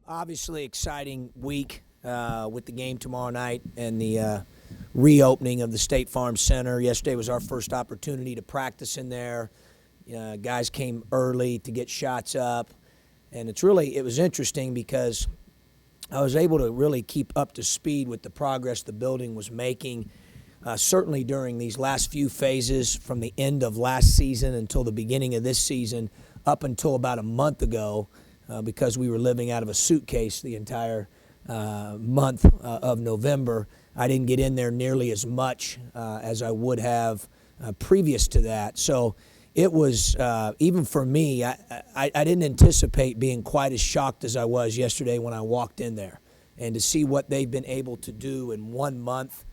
Obviously, exciting week with the game tomorrow night and the reopening of the State Farm Center. Yesterday was our first opportunity to practice in there. Guys came early to get shots up, and it was interesting because I was able to really keep up to speed with the progress the building was making. Certainly during these last few phases from the end of last season until the beginning of this season, up until about a month ago, because we were living out of a suitcase the entire month of November. I didn't get in there nearly as much as I would have previous to that. So it was, even for me, I didn't anticipate being quite as shocked as I was yesterday when I walked in there. And to see what they've been able to do in 1 month,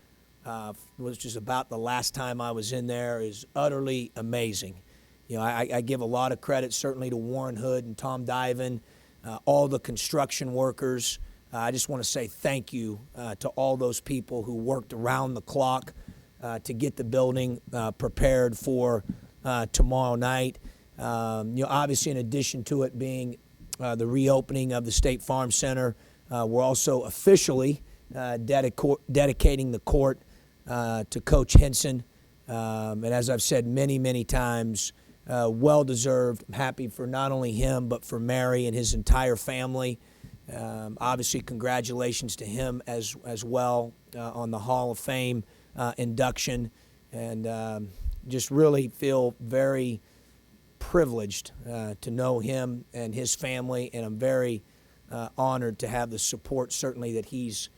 which is about the last time I was in there, is utterly amazing. I give a lot of credit certainly to Warren Hood and Tom Diven, all the construction workers. I just want to say thank you to all those people who worked around the clock to get the building prepared for tomorrow night. Obviously, in addition to it being the reopening of the State Farm Center, we're also officially dedicating the court to Coach Henson. And as I've said many, many times, well-deserved. I'm happy for not only him, but for Mary and his entire family. Obviously, congratulations to him as well on the Hall of Fame induction. And just really feel very privileged to know him and his family. And I'm very honored to have the support, certainly, that he's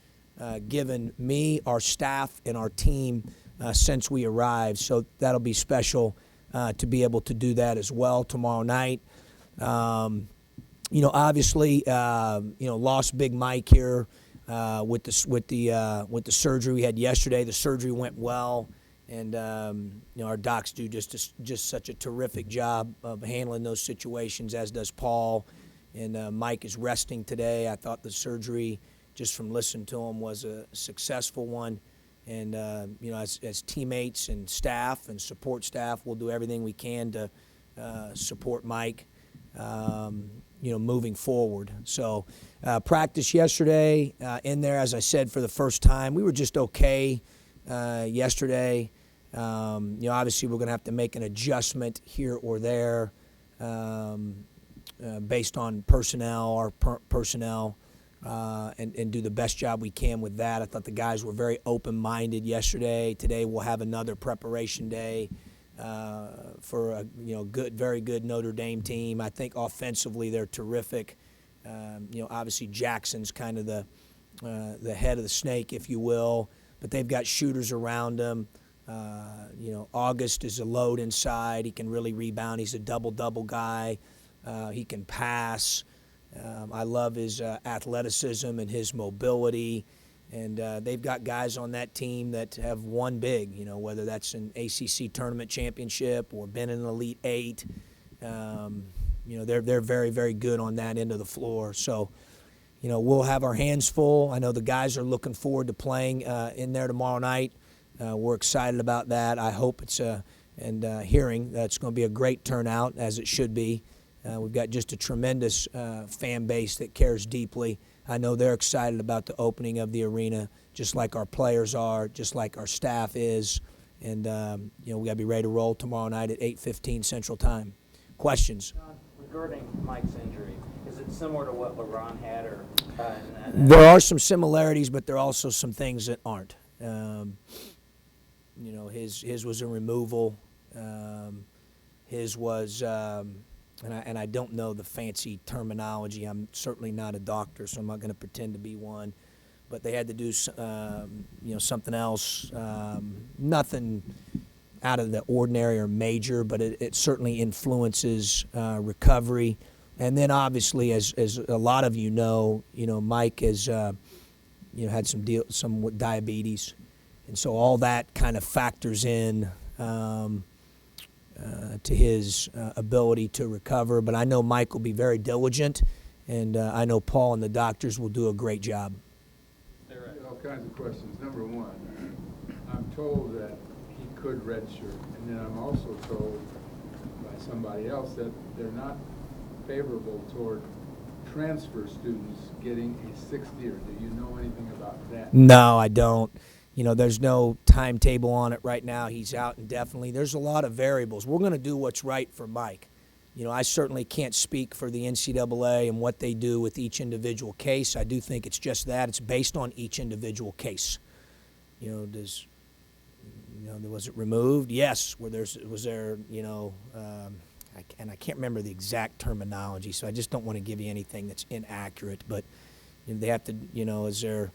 given me, our staff, and our team since we arrived. So that'll be special to be able to do that as well tomorrow night. Obviously, lost Big Mike here with the surgery we had yesterday. The surgery went well, and our docs do just such a terrific job of handling those situations, as does Paul. And Mike is resting today. I thought the surgery, just from listening to him, was a successful one. And, as teammates and staff and support staff, we'll do everything we can to support Mike, moving forward. So practice yesterday in there, as I said, for the first time. We were just okay yesterday. Obviously, we're going to have to make an adjustment here or there based on personnel, personnel. And do the best job we can with that. I thought the guys were very open-minded yesterday. Today we'll have another preparation day for a very good Notre Dame team. I think offensively they're terrific. Obviously Jackson's kind of the head of the snake, if you will, but they've got shooters around them. August is a load inside. He can really rebound. He's a double-double guy. He can pass. I love his athleticism and his mobility, and they've got guys on that team that have won big, whether that's an ACC tournament championship or been in an Elite Eight. They're very, very good on that end of the floor. So, we'll have our hands full. I know the guys are looking forward to playing in there tomorrow night. We're excited about that. I hope hearing that it's going to be a great turnout, as it should be. We've got just a tremendous fan base that cares deeply. I know they're excited about the opening of the arena, just like our players are, just like our staff is. And, we got to be ready to roll tomorrow night at 8:15 Central Time. Questions? John, regarding Mike's injury, is it similar to what LeBron had? There are some similarities, but there are also some things that aren't. His was a removal. His was... And I don't know the fancy terminology. I'm certainly not a doctor, so I'm not going to pretend to be one. But they had to do, something else. Nothing out of the ordinary or major, but it certainly influences recovery. And then obviously, as a lot of Mike has, had some with diabetes, and so all that kind of factors in. To his ability to recover. But I know Mike will be very diligent, and I know Paul and the doctors will do a great job. All kinds of questions. Number one, I'm told that he could redshirt, and then I'm also told by somebody else that they're not favorable toward transfer students getting a sixth year. Do you know anything about that? No, I don't. There's no timetable on it right now. He's out indefinitely. There's a lot of variables. We're going to do what's right for Mike. I certainly can't speak for the NCAA and what they do with each individual case. I do think it's just that. It's based on each individual case. Was it removed? Yes. Was there, and I can't remember the exact terminology, so I just don't want to give you anything that's inaccurate. But they have to, is there,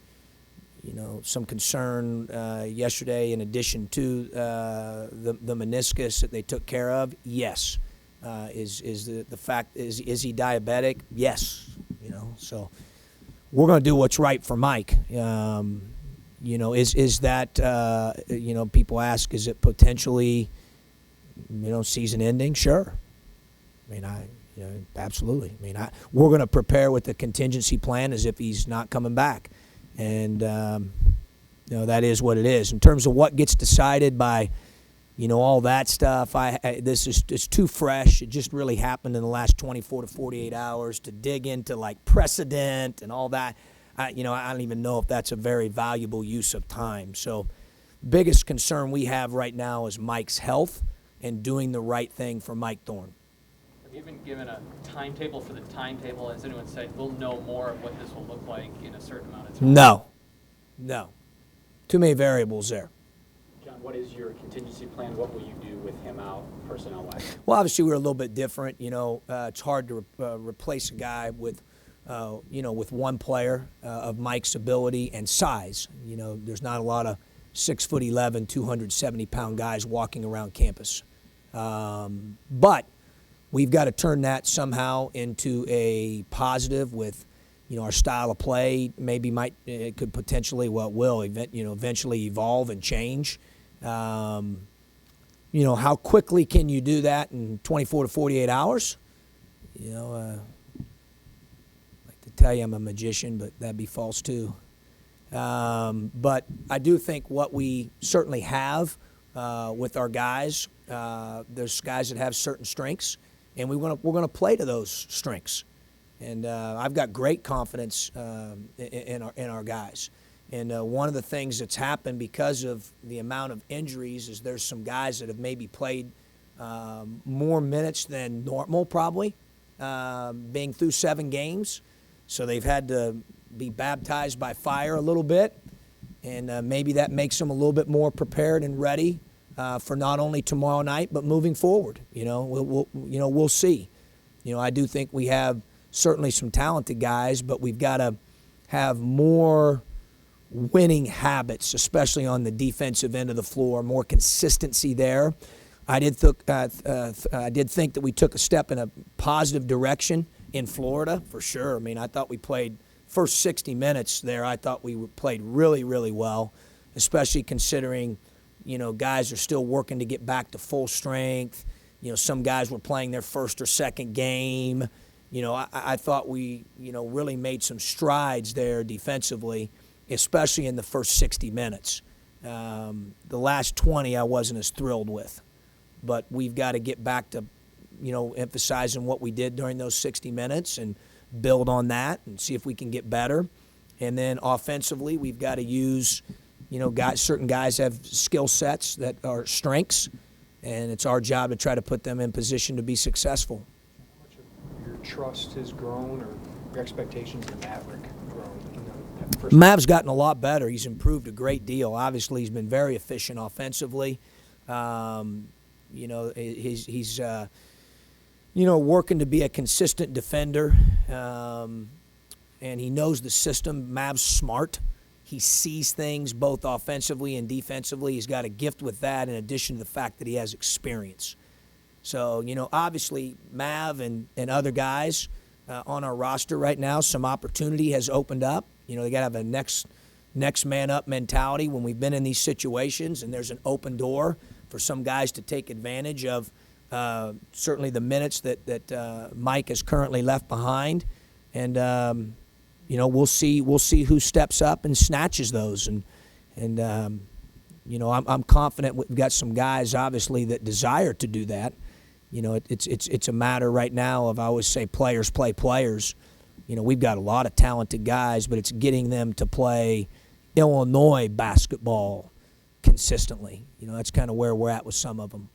some concern yesterday in addition to the meniscus that they took care of? Yes. Is the fact, is he diabetic? Yes. So we're going to do what's right for Mike. Is that, people ask, is it potentially, season ending? Sure. Absolutely. We're going to prepare with the contingency plan as if he's not coming back. And, that is what it is. In terms of what gets decided by, all that stuff, it's too fresh. It just really happened in the last 24 to 48 hours to dig into, like, precedent and all that. I don't even know if that's a very valuable use of time. So biggest concern we have right now is Mike's health and doing the right thing for Mike Thorne. Have you been given a timetable for the timetable? Has anyone said we'll know more of what this will look like in a certain amount of time? No. Too many variables there. John, what is your contingency plan? What will you do with him out personnel-wise? Well, obviously we're a little bit different. It's hard to replace a guy with one player of Mike's ability and size. There's not a lot of 6'11", 270-pound guys walking around campus. But we've got to turn that somehow into a positive with, our style of play. Maybe it could potentially, will eventually evolve and change. How quickly can you do that in 24 to 48 hours? Tell you I'm a magician, but that'd be false too. But I do think what we certainly have with our guys, there's guys that have certain strengths, and we're going to play to those strengths. And I've got great confidence in our guys. And one of the things that's happened because of the amount of injuries is there's some guys that have maybe played more minutes than normal, probably, being through 7 games. So they've had to be baptized by fire a little bit, and maybe that makes them a little bit more prepared and ready for not only tomorrow night but moving forward. We'll see. I do think we have certainly some talented guys, but we've got to have more winning habits, especially on the defensive end of the floor, more consistency there. I did think that we took a step in a positive direction in Florida, for sure. I thought we played first 60 minutes there. I thought we played really, really well, especially considering, guys are still working to get back to full strength. Some guys were playing their first or second game. I thought we, really made some strides there defensively, especially in the first 60 minutes. The last 20 I wasn't as thrilled with. But we've got to get back to, emphasizing what we did during those 60 minutes and build on that and see if we can get better. And then offensively, we've got to use, certain guys have skill sets that are strengths, and it's our job to try to put them in position to be successful. How much of your trust has grown, or your expectations of Maverick grown? That first Mav's gotten a lot better. He's improved a great deal. Obviously, he's been very efficient offensively. He's working to be a consistent defender, and he knows the system. Mav's smart. He sees things both offensively and defensively. He's got a gift with that in addition to the fact that he has experience. So, obviously, Mav and other guys on our roster right now, some opportunity has opened up. They got to have a next man up mentality when we've been in these situations, and there's an open door for some guys to take advantage of certainly the minutes that Mike has currently left behind. And, we'll see who steps up and snatches those. And I'm confident we've got some guys, obviously, that desire to do that. It's a matter right now of, I always say, players play players. we've got a lot of talented guys, but it's getting them to play Illinois basketball consistently. That's kind of where we're at with some of them.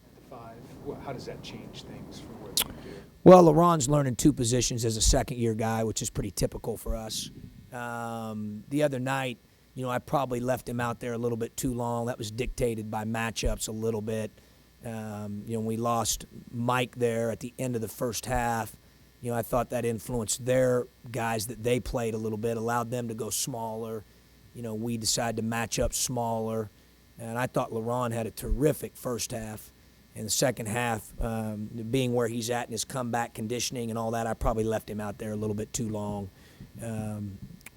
At the 5, how does that change things from what you do? Well, LaRon's learning 2 positions as a second-year guy, which is pretty typical for us. The other night, I probably left him out there a little bit too long. That was dictated by matchups a little bit. We lost Mike there at the end of the first half. I thought that influenced their guys that they played a little bit, allowed them to go smaller. We decided to match up smaller. And I thought LaRon had a terrific first half. In the second half, being where he's at in his comeback conditioning and all that, I probably left him out there a little bit too long.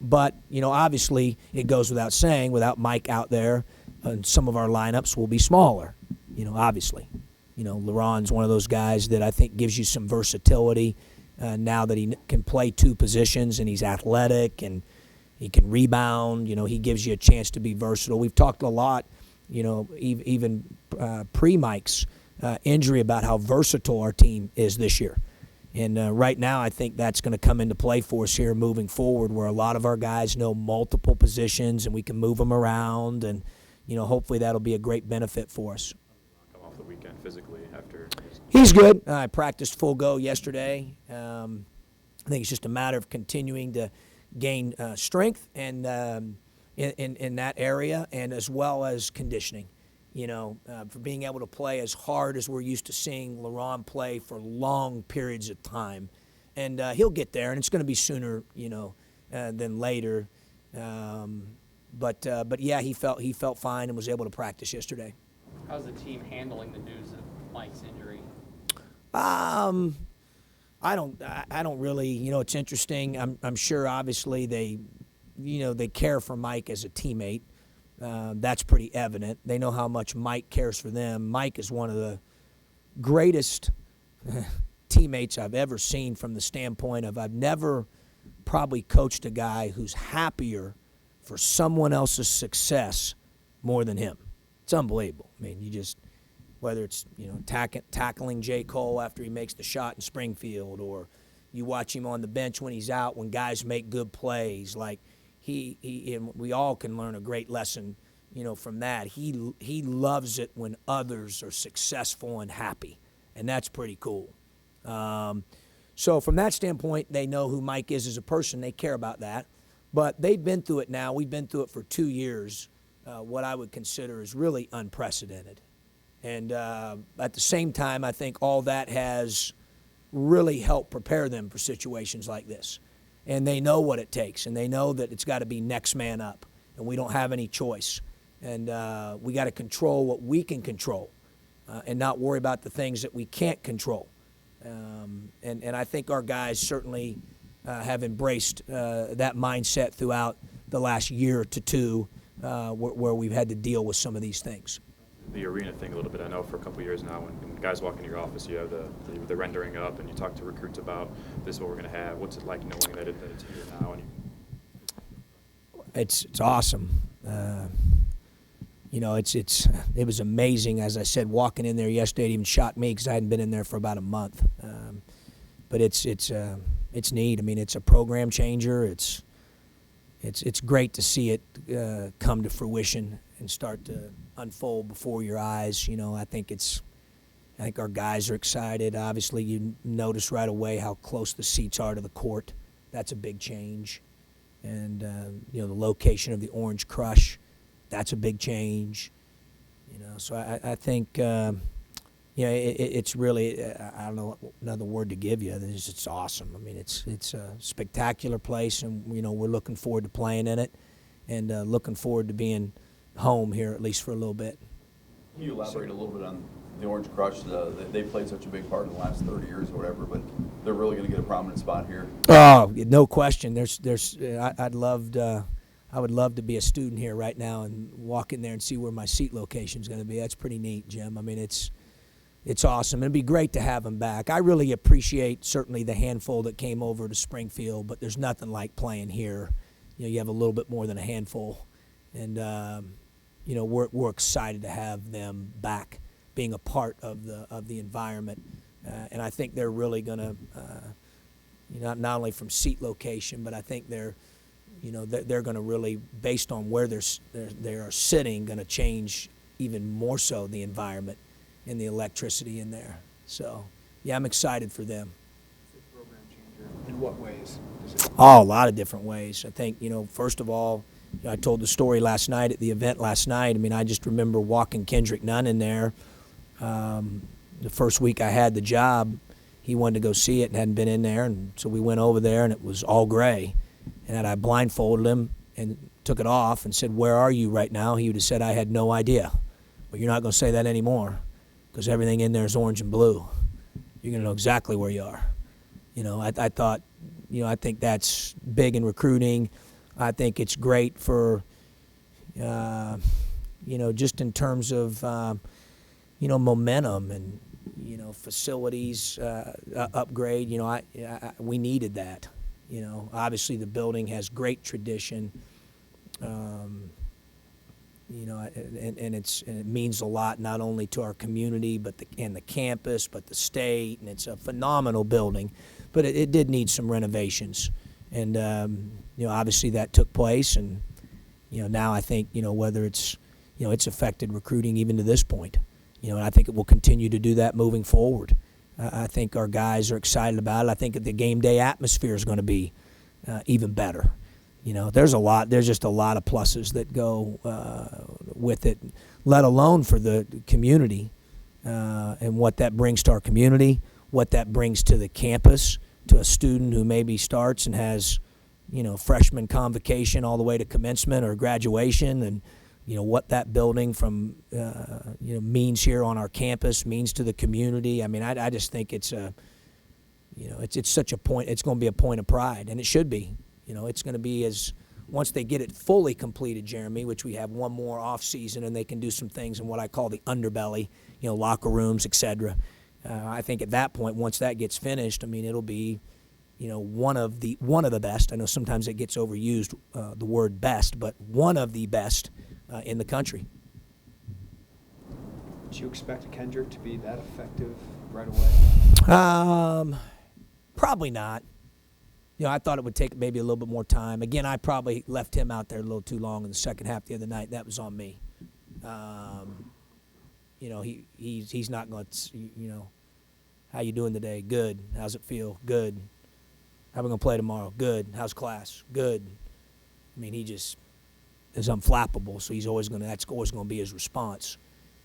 But, obviously it goes without saying, without Mike out there, some of our lineups will be smaller, obviously. LaRon's one of those guys that I think gives you some versatility now that he can play 2 positions and he's athletic and he can rebound. He gives you a chance to be versatile. We've talked a lot, even pre-Mike's injury about how versatile our team is this year. And right now I think that's going to come into play for us here moving forward, where a lot of our guys know multiple positions and we can move them around, and hopefully that'll be a great benefit for us. Come off the weekend physically after. He's good. I practiced full go yesterday. I think it's just a matter of continuing to gain strength and in that area, and as well as conditioning. For being able to play as hard as we're used to seeing LaRon play for long periods of time. And he'll get there, and it's going to be sooner, than later. But yeah, he felt fine and was able to practice yesterday. How's the team handling the news of Mike's injury? I don't really, it's interesting. I'm sure obviously they care for Mike as a teammate. That's pretty evident. They know how much Mike cares for them. Mike is one of the greatest teammates I've ever seen, from the standpoint of I've never probably coached a guy who's happier for someone else's success more than him. It's unbelievable. I mean, whether it's tackling J. Cole after he makes the shot in Springfield, or you watch him on the bench when he's out when guys make good plays, like he and we all can learn a great lesson, from that. He loves it when others are successful and happy, and that's pretty cool. So from that standpoint, they know who Mike is as a person. They care about that. But they've been through it now. We've been through it for 2 years, what I would consider is really unprecedented. And at the same time, I think all that has really helped prepare them for situations like this. And they know what it takes, and they know that it's got to be next man up, and we don't have any choice. And we got to control what we can control and not worry about the things that we can't control. And I think our guys certainly have embraced that mindset throughout the last year to 2 where we've had to deal with some of these things. The arena thing a little bit. I know for a couple of years now, when guys walk into your office, you have the rendering up, and you talk to recruits about this is what we're going to have. What's it like knowing that it's here now? And It's awesome. It was amazing. As I said, walking in there yesterday, it even shocked me because I hadn't been in there for about a month. But it's neat. I mean, it's a program changer. It's great to see it come to fruition and start to unfold before your eyes. I think our guys are excited. Obviously, you notice right away how close the seats are to the court. That's a big change. And the location of the Orange Crush, that's a big change. So I think it's really, I don't know another word to give you. It's awesome. I mean, it's a spectacular place, and we're looking forward to playing in it, and looking forward to being home here at least for a little bit. Can you elaborate a little bit on the Orange Crush? They played such a big part in the last 30 years or whatever, but they're really going to get a prominent spot here. Oh, no question. I would love to be a student here right now and walk in there and see where my seat location is going to be. That's pretty neat, Jim. I mean, it's awesome. It'd be great to have them back. I really appreciate certainly the handful that came over to Springfield, but there's nothing like playing here. You have a little bit more than a handful, and we're excited to have them back, being a part of the environment, and I think they're really going to not only from seat location, but I think they're going to really, based on where they are sitting, going to change even more so the environment and the electricity in there. So, yeah, I'm excited for them. It's a program changer. In what ways does it? Oh, a lot of different ways. I think, first of all, I told the story last night at the event last night. I mean, I just remember walking Kendrick Nunn in there. The first week I had the job, he wanted to go see it and hadn't been in there, and so we went over there, and it was all gray. And I blindfolded him and took it off and said, "Where are you right now?" He would have said, "I had no idea." But you're not going to say that anymore, because everything in there is orange and blue. You're going to know exactly where you are. I thought, I think that's big in recruiting. I think it's great for, just in terms of, momentum and, facilities upgrade. We needed that. Obviously the building has great tradition. And it means a lot not only to our community but the campus, but the state, and it's a phenomenal building. But it did need some renovations, and obviously that took place. And now I think whether it's it's affected recruiting even to this point. And I think it will continue to do that moving forward. I think our guys are excited about it. I think the game day atmosphere is going to be even better. There's just a lot of pluses that go with it, let alone for the community and what that brings to our community, what that brings to the campus, to a student who maybe starts and has, freshman convocation all the way to commencement or graduation, and what that building from means here on our campus, means to the community. I mean, I just think it's it's such a point. It's going to be a point of pride, and it should be. It's going to be once they get it fully completed, Jeremy, which we have one more off season, and they can do some things in what I call the underbelly, locker rooms, etc. I think at that point, once that gets finished, I mean, it'll be, one of the best. I know sometimes it gets overused, the word best, but one of the best in the country. Do you expect Kendrick to be that effective right away? Probably not. I thought it would take maybe a little bit more time. Again, I probably left him out there a little too long in the second half the other night. That was on me. He's not going to, how you doing today? Good. How's it feel? Good. How are we going to play tomorrow? Good. How's class? Good. I mean, he just is unflappable, so that's always going to be his response.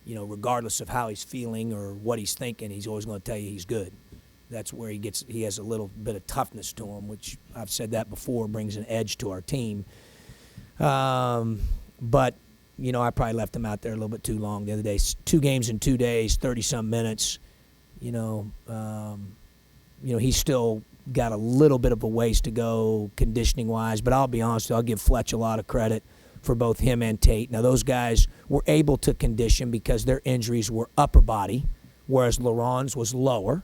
Regardless of how he's feeling or what he's thinking, he's always going to tell you he's good. That's where he has a little bit of toughness to him, which I've said that before, brings an edge to our team. But, I probably left him out there a little bit too long the other day. 2 games in 2 days, 30-some minutes. He's still got a little bit of a ways to go conditioning-wise, but I'll be honest with you, I'll give Fletch a lot of credit for both him and Tate. Now, those guys were able to condition because their injuries were upper body, whereas LaRon's was lower.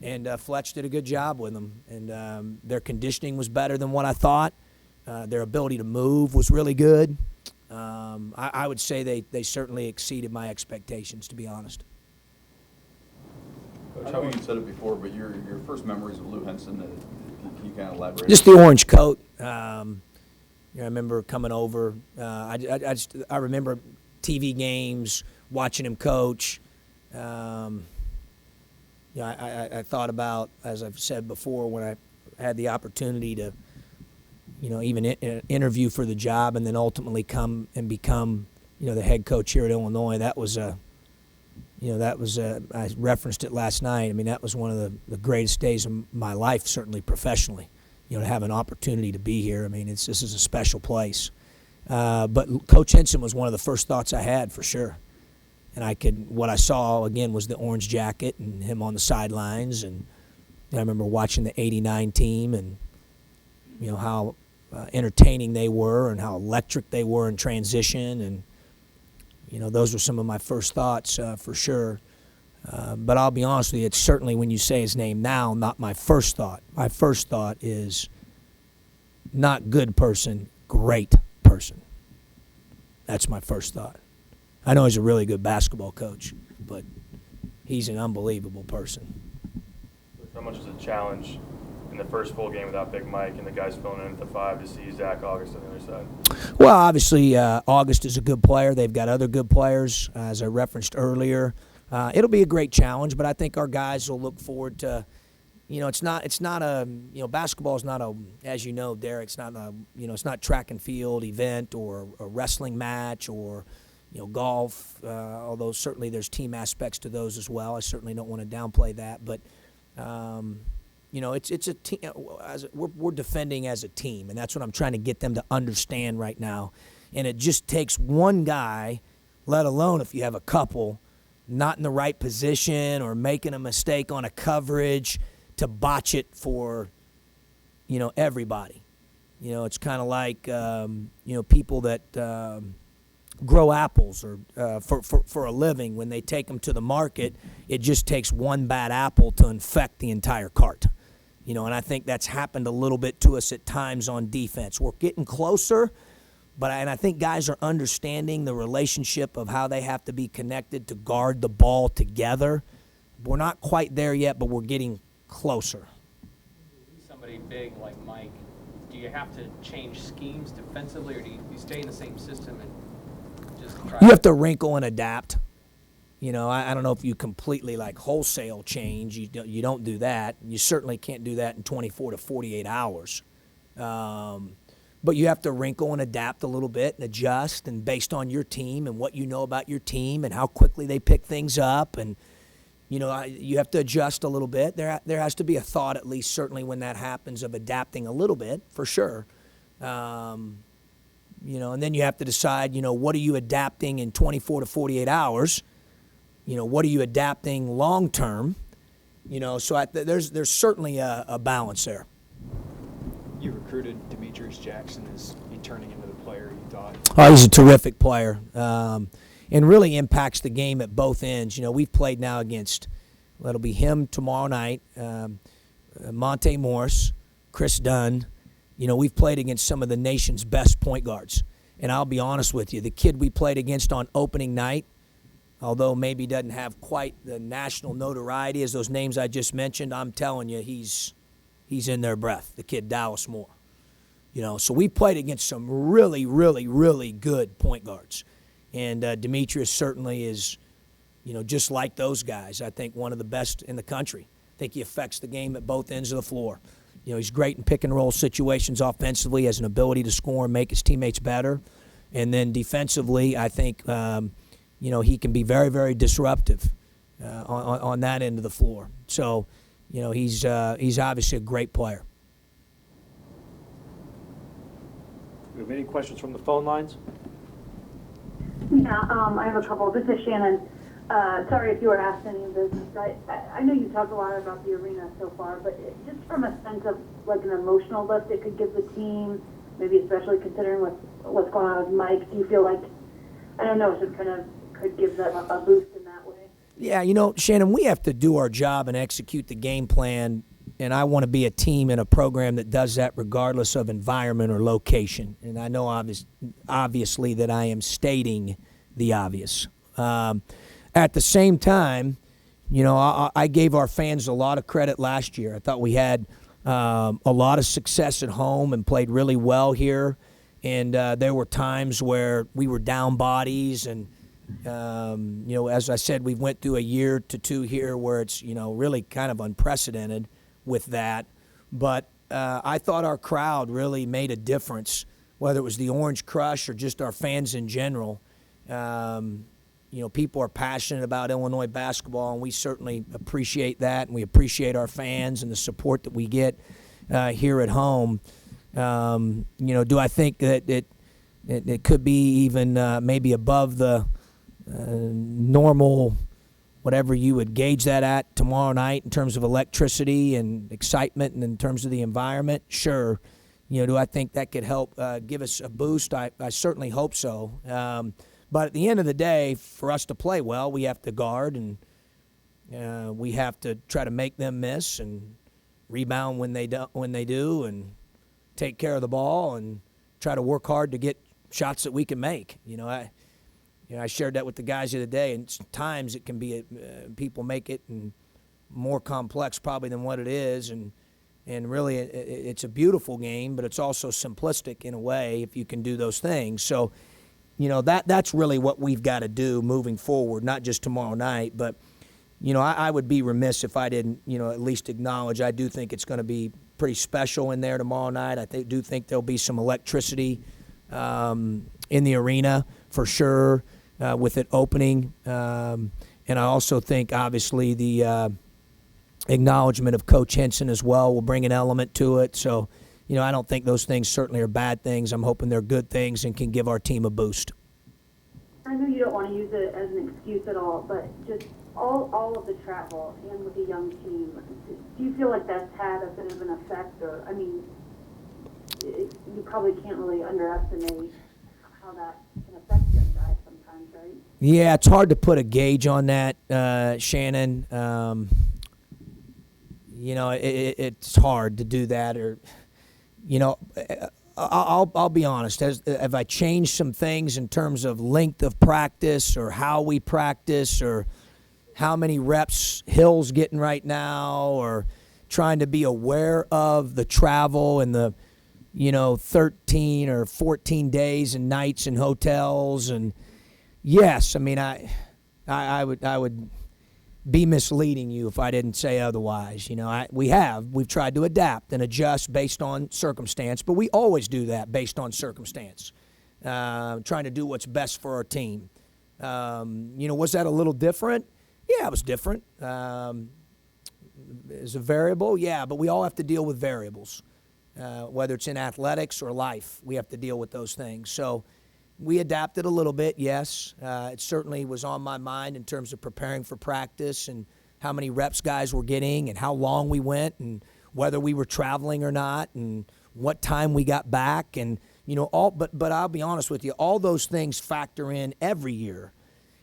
And Fletch did a good job with them. And their conditioning was better than what I thought. Their ability to move was really good. I would say they certainly exceeded my expectations, to be honest. Coach, I know you said it before, but your first memories of Lou Henson, can you kind of elaborate? Just the orange coat. I remember coming over. I remember TV games, watching him coach. I thought about, as I've said before, when I had the opportunity to, even interview for the job and then ultimately come and become, the head coach here at Illinois. That was I referenced it last night. I mean, that was one of the greatest days of my life, certainly professionally. To have an opportunity to be here. I mean, this is a special place. But Coach Henson was one of the first thoughts I had, for sure. And what I saw, again, was the orange jacket and him on the sidelines. And I remember watching the '89 team and, how entertaining they were and how electric they were in transition. And, those were some of my first thoughts, for sure. But I'll be honest with you, it's certainly, when you say his name now, not my first thought. My first thought is not good person, great person. That's my first thought. I know he's a really good basketball coach, but he's an unbelievable person. How much is a challenge in the first full game without Big Mike and the guys filling in at the 5 to see Zach August on the other side? Well, obviously, August is a good player. They've got other good players, as I referenced earlier. It'll be a great challenge, but I think our guys will look forward to. It's not a, basketball is not a, as you know, Derek, it's not a, it's not track and field event or a wrestling match or, golf, although certainly there's team aspects to those as well. I certainly don't want to downplay that, but, it's a team, we're defending as a team, and that's what I'm trying to get them to understand right now. And it just takes one guy, let alone if you have a couple, not in the right position or making a mistake on a coverage, to botch it for, everybody. It's kind of like, people that grow apples or for a living. When they take them to the market, it just takes one bad apple to infect the entire cart. And I think that's happened a little bit to us at times on defense. We're getting closer, but I think guys are understanding the relationship of how they have to be connected to guard the ball together. We're not quite there yet, but we're getting closer. Somebody big like Mike, do you have to change schemes defensively, or do you stay in the same system and just try? You have to wrinkle and adapt. I don't know if you completely wholesale change. You don't do that. You certainly can't do that in 24 to 48 hours. But you have to wrinkle and adapt a little bit and adjust, and based on your team and what you know about your team and how quickly they pick things up, and you have to adjust a little bit. There has to be a thought, at least certainly when that happens, of adapting a little bit, for sure. And then you have to decide, what are you adapting in 24 to 48 hours? What are you adapting long term? So there's certainly a balance there. You recruited Demetrius Jackson. Is he turning into the player you thought? Oh, he's a terrific player. And really impacts the game at both ends. We've played now against, it'll be him tomorrow night, Monte Morris, Chris Dunn. We've played against some of the nation's best point guards. And I'll be honest with you, the kid we played against on opening night, although maybe doesn't have quite the national notoriety as those names I just mentioned, I'm telling you, he's in their breath, the kid Dallas Moore. So we played against some really, really, really good point guards. And Demetrius certainly is, just like those guys, I think one of the best in the country. I think he affects the game at both ends of the floor. He's great in pick-and-roll situations offensively, has an ability to score and make his teammates better. And then defensively, I think, he can be very, very disruptive on that end of the floor. So, he's obviously a great player. Do we have any questions from the phone lines? Yeah, I have a couple. This is Shannon. Sorry if you were asked any of this. I know you talked a lot about the arena so far, but just from a sense of an emotional lift it could give the team, maybe especially considering what's going on with Mike, do you feel like, I don't know, it kind of could give them a boost in that way? Yeah, Shannon, we have to do our job and execute the game plan, and I want to be a team and a program that does that regardless of environment or location. And I know obviously that I am stating the obvious. At the same time, I gave our fans a lot of credit last year. I thought we had a lot of success at home and played really well here. And there were times where we were down bodies. And, as I said, we went through a year to two here where it's, really kind of unprecedented with that. But I thought our crowd really made a difference, whether it was the Orange Crush or just our fans in general. People are passionate about Illinois basketball, and we certainly appreciate that, and we appreciate our fans and the support that we get here at home. Do I think that it could be even maybe above the normal, whatever you would gauge that at tomorrow night in terms of electricity and excitement and in terms of the environment? Sure. Do I think that could help give us a boost? I certainly hope so. But at the end of the day, for us to play well, we have to guard, and we have to try to make them miss and rebound when they do, and take care of the ball and try to work hard to get shots that we can make. I shared that with the guys the other day, and times it can be people make it more complex probably than what it is, and And really, it's a beautiful game, but it's also simplistic in a way if you can do those things. So, that's really what we've got to do moving forward, not just tomorrow night. But, I would be remiss if I didn't, at least acknowledge I do think it's going to be pretty special in there tomorrow night. I do think there'll be some electricity in the arena for sure with it opening. And I also think, obviously, the acknowledgement of Coach Henson as well will bring an element to it. So, I don't think those things certainly are bad things. I'm hoping they're good things and can give our team a boost. I know you don't want to use it as an excuse at all, but just all of the travel and with a young team, do you feel like that's had a bit of an effect? Or, you probably can't really underestimate how that can affect young guys sometimes, right? Yeah, it's hard to put a gauge on that, Shannon. It's hard to do that. Or, I'll be honest. Have I changed some things in terms of length of practice or how we practice or how many reps Hill's getting right now or trying to be aware of the travel and the, 13 or 14 days and nights in hotels? And yes, I would be misleading you if I didn't say otherwise. We've tried to adapt and adjust based on circumstance, but we always do that based on circumstance, trying to do what's best for our team. Was that a little different? Yeah, it was different. Is a variable? Yeah, but we all have to deal with variables, whether it's in athletics or life. We have to deal with those things. So we adapted a little bit, yes. It certainly was on my mind in terms of preparing for practice and how many reps guys were getting and how long we went and whether we were traveling or not and what time we got back and, but I'll be honest with you, all those things factor in every year.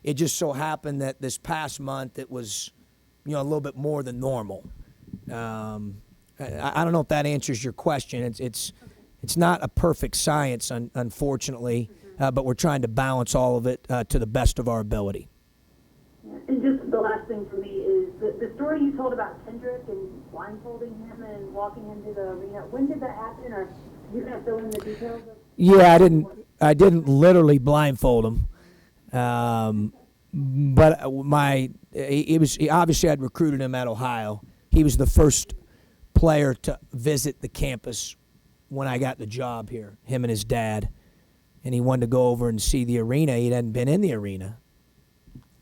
It just so happened that this past month it was, a little bit more than normal. I don't know if that answers your question. It's not a perfect science, unfortunately, but we're trying to balance all of it to the best of our ability. And just the last thing for me is the story you told about Kendrick and blindfolding him and walking into the arena. When did that happen, or you going to fill in the details? Yeah, I didn't literally blindfold him. But it was obviously I'd recruited him at Ohio. He was the first player to visit the campus when I got the job here, him and his dad. And he wanted to go over and see the arena. He hadn't been in the arena.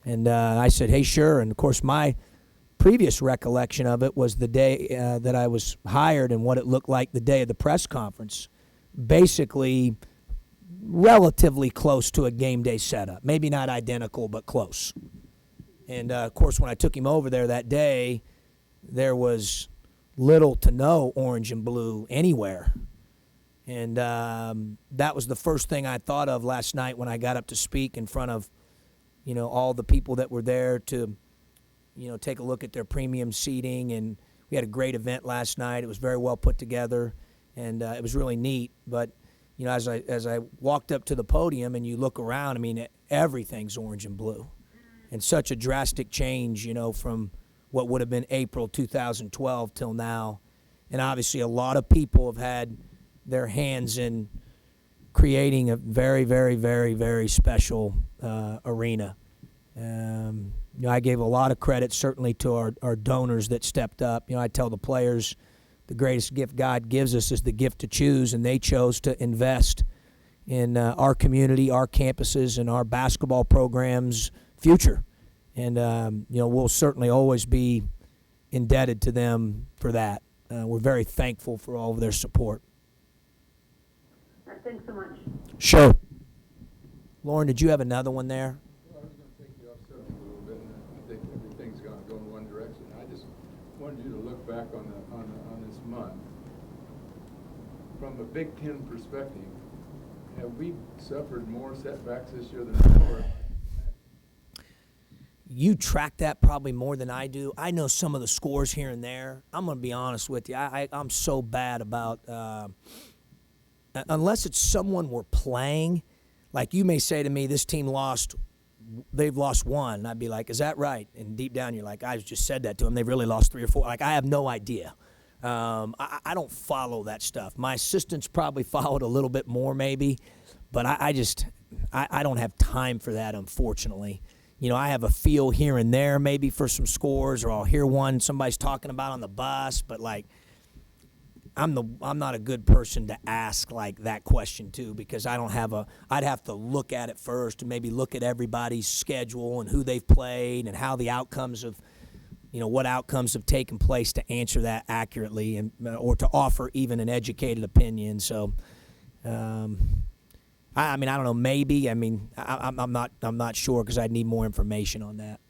And I said, hey, sure. And, of course, my previous recollection of it was the day that I was hired and what it looked like the day of the press conference. Basically relatively close to a game day setup. Maybe not identical, but close. And, of course, when I took him over there that day, there was little to no orange and blue anywhere. And that was the first thing I thought of last night when I got up to speak in front of, all the people that were there to, take a look at their premium seating. And we had a great event last night. It was very well put together, and it was really neat. But, as I walked up to the podium and you look around, everything's orange and blue. And such a drastic change, from what would have been April 2012 till now. And obviously a lot of people have had their hands in creating a very, very, very, very special arena. I gave a lot of credit certainly to our donors that stepped up. I tell the players the greatest gift God gives us is the gift to choose, and they chose to invest in our community, our campuses, and our basketball program's future. And, we'll certainly always be indebted to them for that. We're very thankful for all of their support. All right, thanks so much. Sure. Lauren, did you have another one there? Well, I was going to take you off subject a little bit, and I think everything's going to go in one direction. I just wanted you to look back on this month. From a Big Ten perspective, have we suffered more setbacks this year than before? You track that probably more than I do. I know some of the scores here and there. I'm going to be honest with you. I'm so bad about unless it's someone we're playing. Like you may say to me, this team they've lost one. And I'd be like, is that right? And deep down you're like, I just said that to them. They've really lost 3 or 4. Like, I have no idea, I don't follow that stuff. My assistants probably followed a little bit more maybe, but I don't have time for that, unfortunately. You know, I have a feel here and there maybe for some scores, or I'll hear one somebody's talking about on the bus, but like I'm not a good person to ask like that question to, because I don't have I'd have to look at it first and maybe look at everybody's schedule and who they've played and how the outcomes of, you know, what outcomes have taken place to answer that accurately, and or to offer even an educated opinion. So, I mean, I don't know. Maybe. I mean, I'm not sure, because I need more information on that.